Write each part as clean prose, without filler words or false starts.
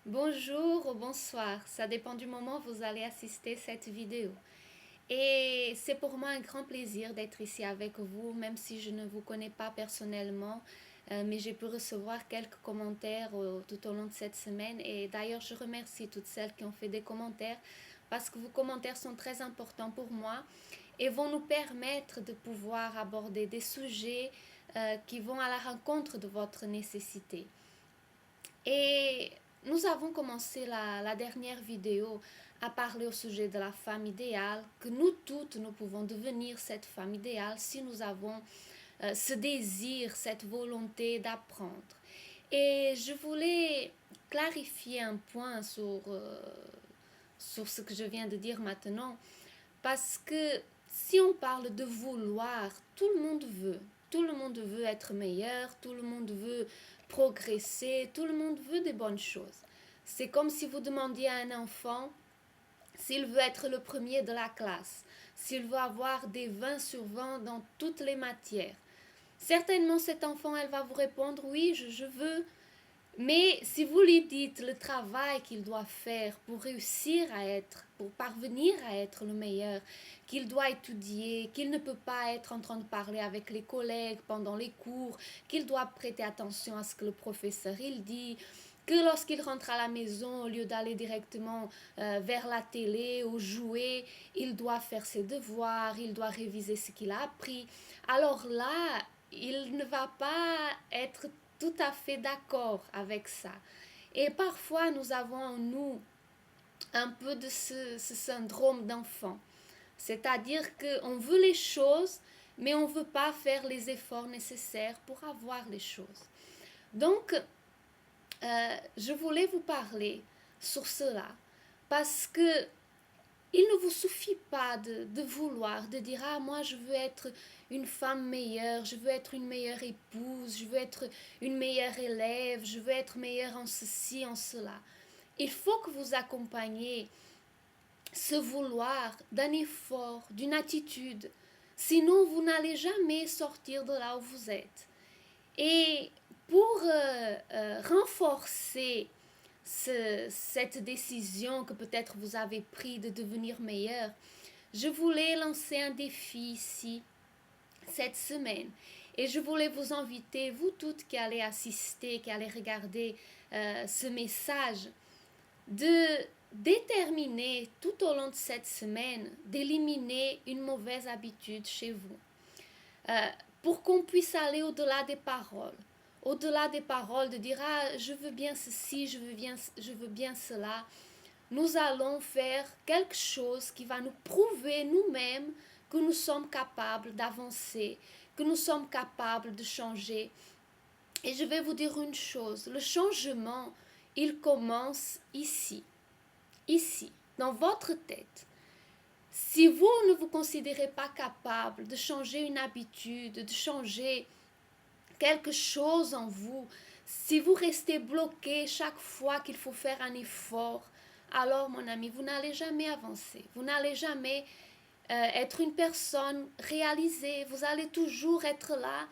Bonjour ou bonsoir, ça dépend du moment où vous allez assister cette vidéo. Et c'est pour moi un grand plaisir d'être ici avec vous, même si je ne vous connais pas personnellement, mais j'ai pu recevoir quelques commentaires tout au long de cette semaine. Et d'ailleurs, je remercie toutes celles qui ont fait des commentaires parce que vos commentaires sont très importants pour moi et vont nous permettre de pouvoir aborder des sujets qui vont à la rencontre de votre nécessité. Et nous avons commencé la dernière vidéo à parler au sujet de la femme idéale, que nous toutes, nous pouvons devenir cette femme idéale si nous avons ce désir, cette volonté d'apprendre. Et je voulais clarifier un point sur ce que je viens de dire maintenant, parce que si on parle de vouloir, tout le monde veut. Tout le monde veut être meilleur, tout le monde veut progresser, tout le monde veut des bonnes choses. C'est comme si vous demandiez à un enfant s'il veut être le premier de la classe, s'il veut avoir des 20 sur 20 dans toutes les matières. Certainement, cet enfant, elle va vous répondre, oui, je veux. Mais si vous lui dites le travail qu'il doit faire pour réussir à être, pour parvenir à être le meilleur, qu'il doit étudier, qu'il ne peut pas être en train de parler avec les collègues pendant les cours, qu'il doit prêter attention à ce que le professeur il dit, que lorsqu'il rentre à la maison, au lieu d'aller directement vers la télé ou jouer, il doit faire ses devoirs, il doit réviser ce qu'il a appris. Alors là, il ne va pas être tout à fait d'accord avec ça. Et parfois, nous avons en nous un peu de ce syndrome d'enfant. C'est-à-dire qu'on veut les choses, mais on ne veut pas faire les efforts nécessaires pour avoir les choses. Donc, je voulais vous parler sur cela parce que il ne vous suffit pas de vouloir, de dire ah moi je veux être une femme meilleure, je veux être une meilleure épouse, je veux être une meilleure élève, je veux être meilleure en ceci, en cela. Il faut que vous accompagniez ce vouloir d'un effort, d'une attitude. Sinon, vous n'allez jamais sortir de là où vous êtes. Et pour renforcer cette décision que peut-être vous avez prise de devenir meilleur, je voulais lancer un défi ici cette semaine. Et je voulais vous inviter, vous toutes qui allez assister, qui allez regarder ce message, de déterminer tout au long de cette semaine d'éliminer une mauvaise habitude chez vous. Euh, pour qu'on puisse aller au-delà des paroles. Au-delà des paroles, de dire ah, je veux bien ceci, je veux bien cela. Nous allons faire quelque chose qui va nous prouver nous-mêmes que nous sommes capables d'avancer, que nous sommes capables de changer. Et je vais vous dire une chose, le changement, il commence ici, dans votre tête. Si vous ne vous considérez pas capable de changer une habitude, de changer quelque chose en vous, si vous restez bloqué chaque fois qu'il faut faire un effort, alors mon ami, vous n'allez jamais avancer. Vous n'allez jamais être une personne réalisée. Vous allez toujours être là,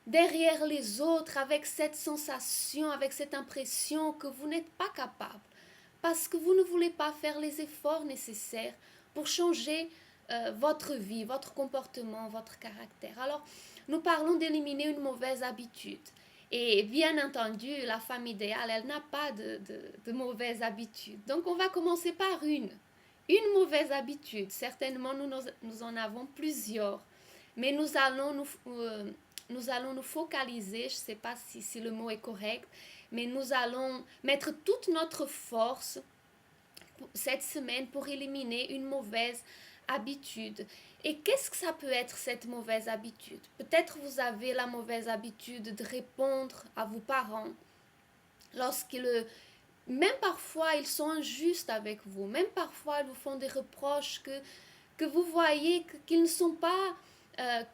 derrière les autres, avec cette sensation, avec cette impression que vous n'êtes pas capable. Parce que vous ne voulez pas faire les efforts nécessaires pour changer votre vie, votre comportement, votre caractère. Alors, nous parlons d'éliminer une mauvaise habitude. Et bien entendu, la femme idéale, elle n'a pas de mauvaise habitude. Donc, on va commencer par une mauvaise habitude. Certainement, nous en avons plusieurs. Mais nous allons nous focaliser, je ne sais pas si le mot est correct, mais nous allons mettre toute notre force cette semaine pour éliminer une mauvaise habitude. Et qu'est-ce que ça peut être cette mauvaise habitude? Peut-être vous avez la mauvaise habitude de répondre à vos parents lorsqu'ils même parfois ils sont injustes avec vous, même parfois ils vous font des reproches que vous voyez qu'ils ne sont pas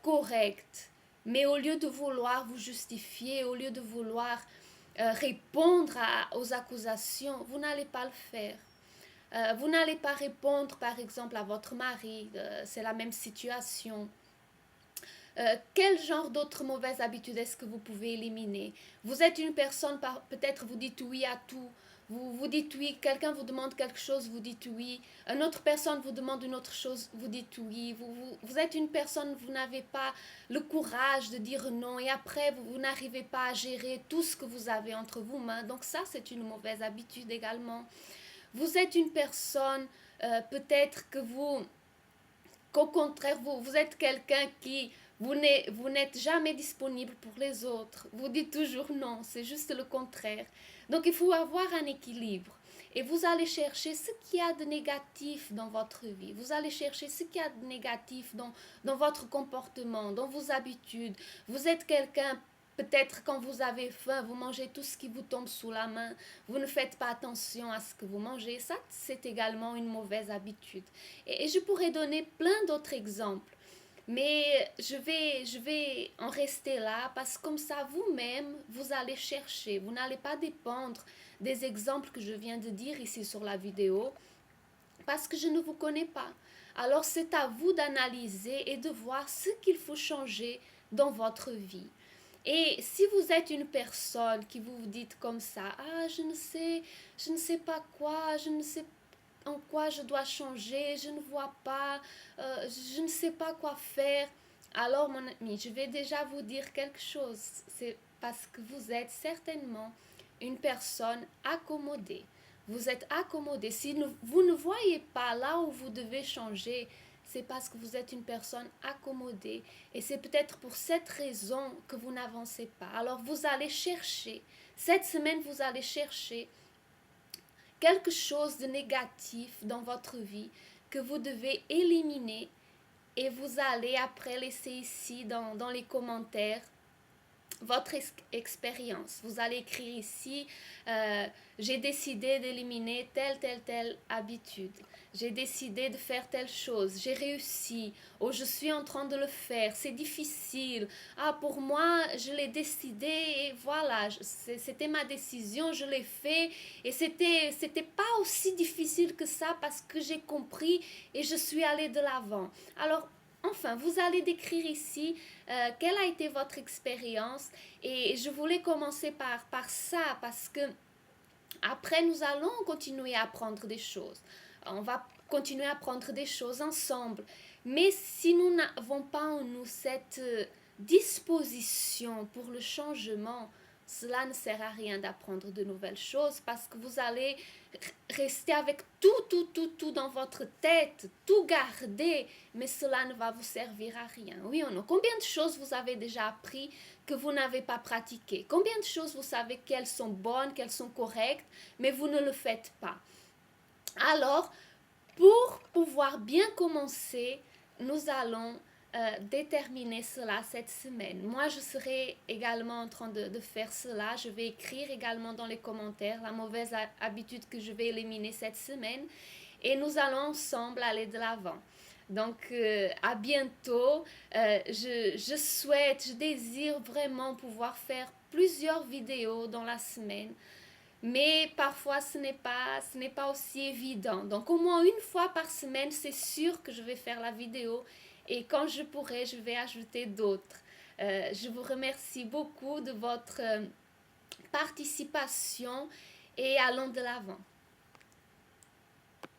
corrects. Mais au lieu de vouloir vous justifier, au lieu de vouloir répondre aux accusations, vous n'allez pas le faire. Vous n'allez pas répondre, par exemple, à votre mari, c'est la même situation. quel genre d'autres mauvaises habitudes est-ce que vous pouvez éliminer? Vous êtes une personne, peut-être vous dites oui à tout. Vous dites oui, quelqu'un vous demande quelque chose, vous dites oui. Une autre personne vous demande une autre chose, vous dites oui. Vous êtes une personne, vous n'avez pas le courage de dire non et après vous n'arrivez pas à gérer tout ce que vous avez entre vos mains. Donc ça, c'est une mauvaise habitude également. Vous êtes une personne, peut-être que qu'au contraire, vous êtes quelqu'un qui, vous n'êtes jamais disponible pour les autres. Vous dites toujours non, c'est juste le contraire. Donc il faut avoir un équilibre. Et vous allez chercher ce qu'il y a de négatif dans votre vie. Vous allez chercher ce qu'il y a de négatif dans votre comportement, dans vos habitudes. Vous êtes quelqu'un, peut-être quand vous avez faim, vous mangez tout ce qui vous tombe sous la main. Vous ne faites pas attention à ce que vous mangez. Ça, c'est également une mauvaise habitude. Et je pourrais donner plein d'autres exemples. Mais je vais en rester là parce que comme ça, vous-même, vous allez chercher. Vous n'allez pas dépendre des exemples que je viens de dire ici sur la vidéo parce que je ne vous connais pas. Alors c'est à vous d'analyser et de voir ce qu'il faut changer dans votre vie. Et si vous êtes une personne qui vous dites comme ça, ah, je ne sais pas quoi, je ne sais en quoi je dois changer, je ne vois pas, je ne sais pas quoi faire. Alors, mon ami, je vais déjà vous dire quelque chose. C'est parce que vous êtes certainement une personne accommodée. Vous êtes accommodé. Si vous ne voyez pas là où vous devez changer, c'est parce que vous êtes une personne accommodée. Et c'est peut-être pour cette raison que vous n'avancez pas. Alors, vous allez chercher. Cette semaine, vous allez chercher quelque chose de négatif dans votre vie que vous devez éliminer et vous allez après laisser ici dans les commentaires votre expérience. Vous allez écrire ici, j'ai décidé d'éliminer telle habitude. J'ai décidé de faire telle chose. J'ai réussi. Ou je suis en train de le faire. C'est difficile. Ah, pour moi, je l'ai décidé et voilà. C'était ma décision. Je l'ai fait. Et c'était pas aussi difficile que ça parce que j'ai compris et je suis allée de l'avant. Alors, enfin, vous allez décrire ici quelle a été votre expérience et je voulais commencer par ça parce que après nous allons continuer à apprendre des choses. On va continuer à apprendre des choses ensemble. Mais si nous n'avons pas en nous cette disposition pour le changement, cela ne sert à rien d'apprendre de nouvelles choses parce que vous allez rester avec tout dans votre tête, tout garder, mais cela ne va vous servir à rien. Oui ou non? Combien de choses vous avez déjà appris que vous n'avez pas pratiqué? Combien de choses vous savez qu'elles sont bonnes, qu'elles sont correctes, mais vous ne le faites pas? Alors, pour pouvoir bien commencer, nous allons déterminer cela cette semaine. Moi, je serai également en train de faire cela. Je vais écrire également dans les commentaires la mauvaise habitude que je vais éliminer cette semaine et nous allons ensemble aller de l'avant. Donc, à bientôt. Je désire vraiment pouvoir faire plusieurs vidéos dans la semaine. Mais parfois, ce n'est pas aussi évident. Donc, au moins une fois par semaine, c'est sûr que je vais faire la vidéo. Et quand je pourrai, je vais ajouter d'autres. Je vous remercie beaucoup de votre participation et allons de l'avant.